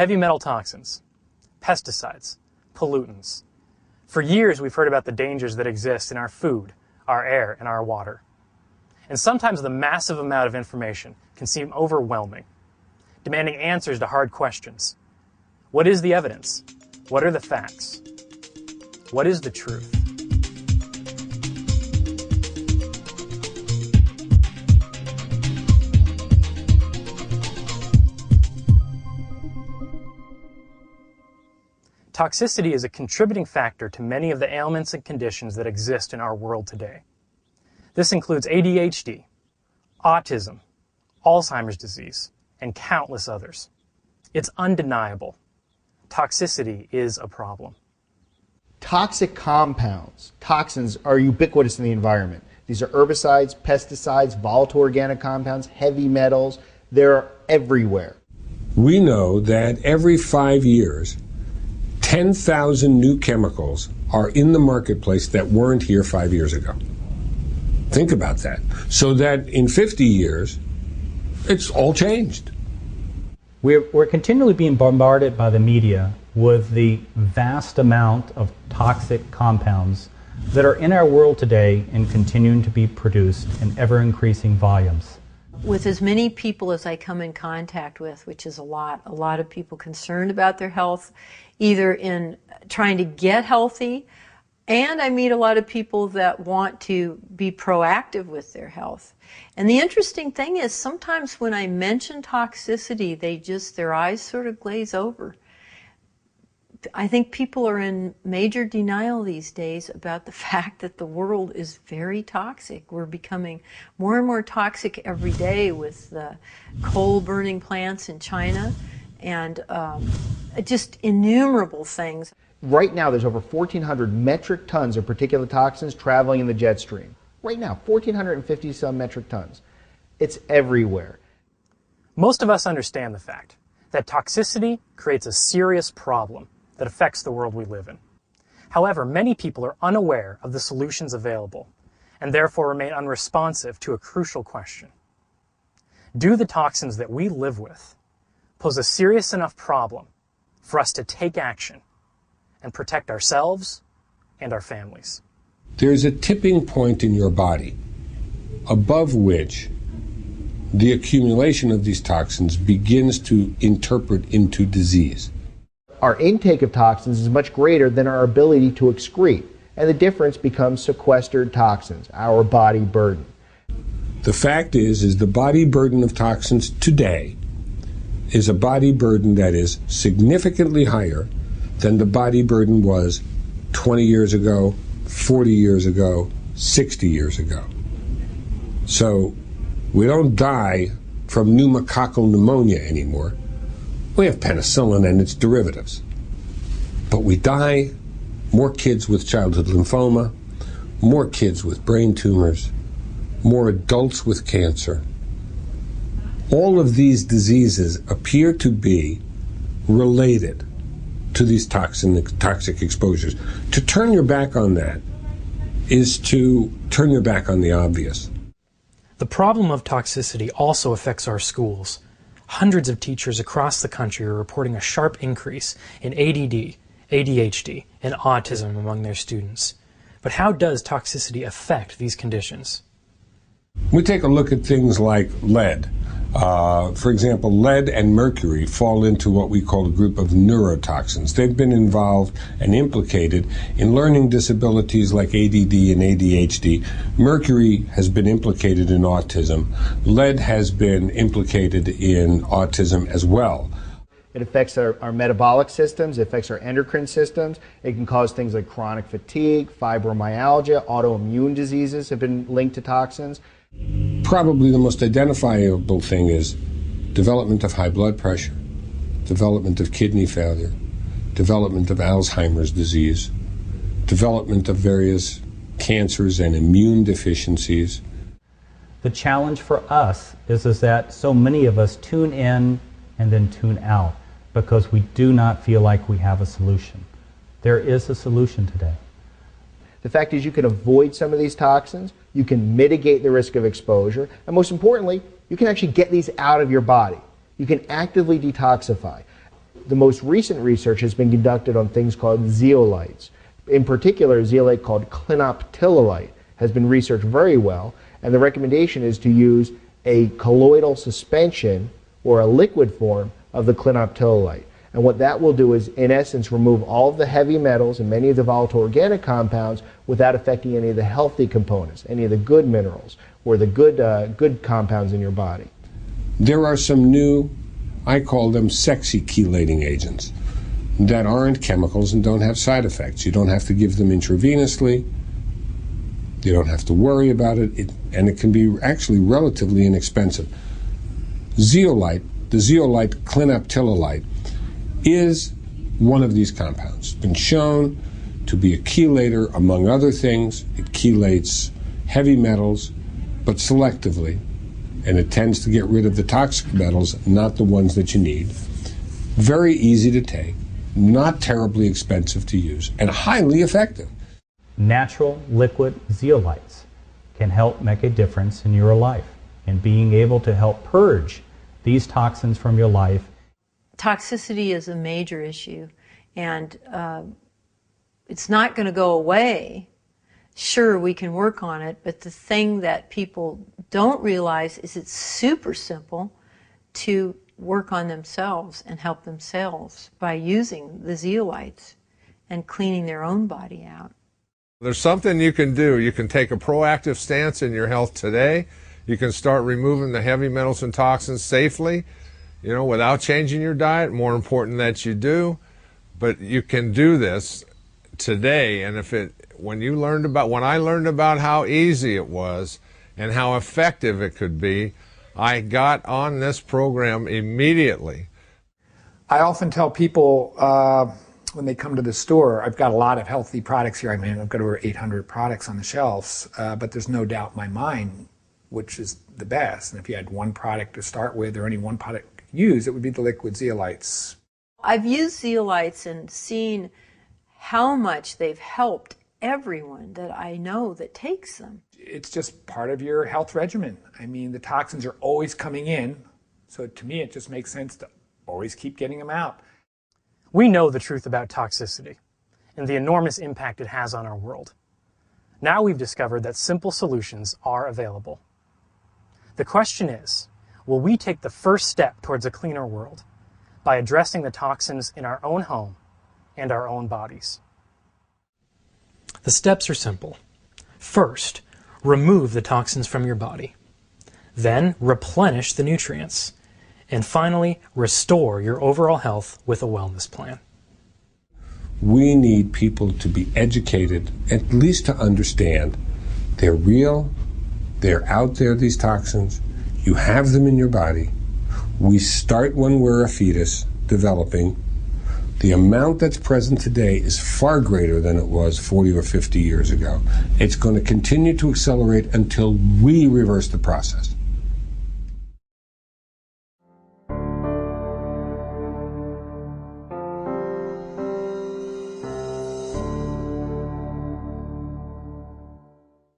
Heavy metal toxins, pesticides, pollutants. For years we've heard about the dangers that exist in our food, our air, and our water. And sometimes the massive amount of information can seem overwhelming, demanding answers to hard questions. What is the evidence? What are the facts? What is the truth? Toxicity is a contributing factor to many of the ailments and conditions that exist in our world today. This includes ADHD, autism, Alzheimer's disease, and countless others. It's undeniable. Toxicity is a problem. Toxic compounds, toxins, are ubiquitous in the environment. These are herbicides, pesticides, volatile organic compounds, heavy metals. They're everywhere. We know that every 5 years, 10,000 new chemicals are in the marketplace that weren't here 5 years ago. Think about that. So that in 50 years, it's all changed. We're continually being bombarded by the media with the vast amount of toxic compounds that are in our world today and continuing to be produced in ever-increasing volumes. With as many people as I come in contact with, which is a lot of people concerned about their health, either in trying to get healthy, and I meet a lot of people that want to be proactive with their health. And the interesting thing is sometimes when I mention toxicity, their eyes sort of glaze over. I think people are in major denial these days about the fact that the world is very toxic. We're becoming more and more toxic every day with the coal-burning plants in China and just innumerable things. Right now, there's over 1,400 metric tons of particulate toxins traveling in the jet stream. Right now, 1,450 some metric tons. It's everywhere. Most of us understand the fact that toxicity creates a serious problem that affects the world we live in. However, many people are unaware of the solutions available and therefore remain unresponsive to a crucial question. Do the toxins that we live with pose a serious enough problem for us to take action and protect ourselves and our families? There's a tipping point in your body above which the accumulation of these toxins begins to interpret into disease. Our intake of toxins is much greater than our ability to excrete, and the difference becomes sequestered toxins, our body burden. The fact is the body burden of toxins today is a body burden that is significantly higher than the body burden was 20 years ago, 40 years ago, 60 years ago. So we don't die from pneumococcal pneumonia anymore. We have penicillin and its derivatives. But we die, more kids with childhood lymphoma, more kids with brain tumors, more adults with cancer. All of these diseases appear to be related to these toxic exposures. To turn your back on that is to turn your back on the obvious. The problem of toxicity also affects our schools. Hundreds of teachers across the country are reporting a sharp increase in ADD, ADHD, and autism among their students. But how does toxicity affect these conditions? We take a look at things like lead. For example, lead and mercury fall into what we call a group of neurotoxins. They've been involved and implicated in learning disabilities like ADD and ADHD. Mercury has been implicated in autism. Lead has been implicated in autism as well. It affects our metabolic systems, it affects our endocrine systems. It can cause things like chronic fatigue, fibromyalgia, autoimmune diseases have been linked to toxins. Probably the most identifiable thing is development of high blood pressure, development of kidney failure, development of Alzheimer's disease, development of various cancers and immune deficiencies. The challenge for us is that so many of us tune in and then tune out because we do not feel like we have a solution. There is a solution today. The fact is you can avoid some of these toxins, you can mitigate the risk of exposure, and most importantly, you can actually get these out of your body. You can actively detoxify. The most recent research has been conducted on things called zeolites. In particular, a zeolite called clinoptilolite has been researched very well, and the recommendation is to use a colloidal suspension or a liquid form of the clinoptilolite. And what that will do is, in essence, remove all of the heavy metals and many of the volatile organic compounds without affecting any of the healthy components, any of the good minerals or the good compounds in your body. There are some new, I call them sexy chelating agents, that aren't chemicals and don't have side effects. You don't have to give them intravenously. You don't have to worry about it, and it can be actually relatively inexpensive. Zeolite, the zeolite clinoptilolite, is one of these compounds. It's been shown to be a chelator, among other things. It chelates heavy metals, but selectively, and it tends to get rid of the toxic metals, not the ones that you need. Very easy to take, not terribly expensive to use, and highly effective. Natural liquid zeolites can help make a difference in your life in being able to help purge these toxins from your life. Toxicity is a major issue, and it's not going to go away. Sure, we can work on it, but the thing that people don't realize is it's super simple to work on themselves and help themselves by using the zeolites and cleaning their own body out. There's something you can do. You can take a proactive stance in your health today. You can start removing the heavy metals and toxins safely, without changing your diet. More important that you do, but you can do this today. And when I learned about how easy it was and how effective it could be, I got on this program immediately. I often tell people when they come to the store, I've got a lot of healthy products here. I've got over 800 products on the shelves, but there's no doubt in my mind which is the best. And if you had one product to start with or any one product to use, it would be the liquid zeolites. I've used zeolites and seen how much they've helped everyone that I know that takes them. It's just part of your health regimen. The toxins are always coming in, so to me it just makes sense to always keep getting them out. We know the truth about toxicity and the enormous impact it has on our world. Now we've discovered that simple solutions are available. The question is, will we take the first step towards a cleaner world by addressing the toxins in our own home and our own bodies? The steps are simple. First, remove the toxins from your body. Then, replenish the nutrients. And finally, restore your overall health with a wellness plan. We need people to be educated, at least to understand they're real, they're out there, these toxins, you have them in your body. We start when we're a fetus, developing. The amount that's present today is far greater than it was 40 or 50 years ago. It's going to continue to accelerate until we reverse the process.